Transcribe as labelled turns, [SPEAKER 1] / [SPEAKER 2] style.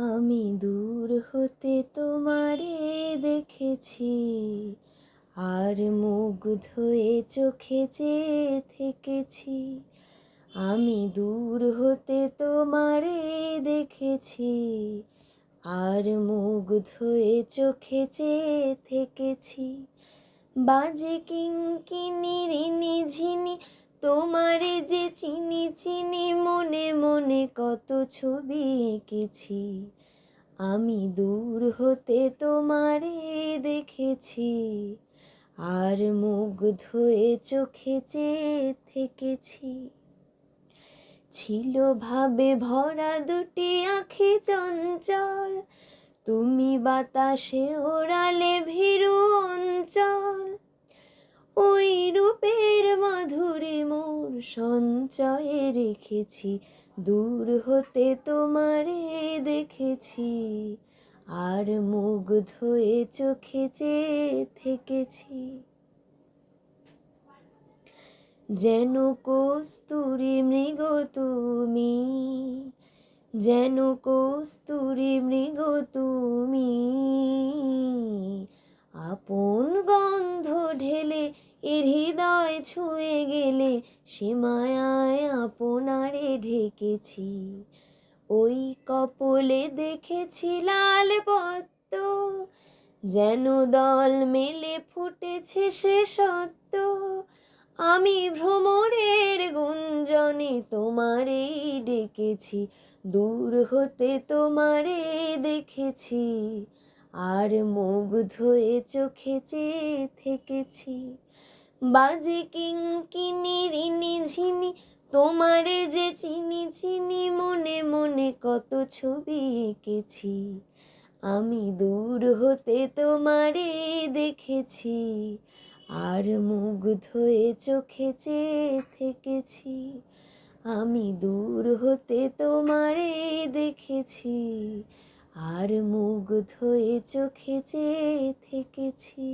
[SPEAKER 1] আমি দূর হতে তোমারে দেখেছি, আর মুগ্ধ হয়ে চোখে চেয়ে থেকেছি। আমি দূর হতে তোমারে দেখেছি, আর মুগ্ধ হয়ে চোখে চেয়ে থেকেছি। বাজে কিঙ্কিণীর নিঝিনি, তোমারে যে চিনি চিনি, মনে মনে কত ছবি এঁকেছি। আমি দূর হতে তোমারে দেখেছি, আর মুগ্ধ হয়ে চোখে চেয়ে থেকেছি। ছিল ভাবে ভরা দুটি আঁখি চঞ্চল, তুমি বাতাসে ওড়ালে ভীরু অঞ্চল। ওই রূপের মাধুরী মোর সঞ্চয়ে রেখেছি, দূর হতে তোমারে দেখেছি, আর মুগ্ধ হয়ে চোখে চেয়ে থেকেছি। যেন কস্তুরী মৃগ তুমি, যেন কস্তুরী মৃগ তুমি, আপন গন্ধ ঢেলে এর হৃদয় ছুঁয়ে গেলে, সে মায়ায় আপনারে ঢেকেছি। ওই কপলে দেখেছি লাল পদ্ম, যেন দল মেলে ফুটেছে সে সত্য। আমি ভ্রমরের গুঞ্জনে তোমারেই ডেকেছি, দূর হতে তোমারে দেখেছি, আর মুগ্ধ হয়ে চোখে চেয়ে থেকেছি। বাজে কিঙ্কিণীর নিঝিনি, তোমারে যে চিনি চিনি, মনে মনে কত ছবি এঁকেছি। আমি দূর হতে তোমারে দেখেছি, আর মুগ্ধ হয়ে চোখে চেয়ে থেকেছি। আমি দূর হতে তোমারে দেখেছি, আর মুগ্ধ হয়ে চোখে চেয়ে থেকেছি।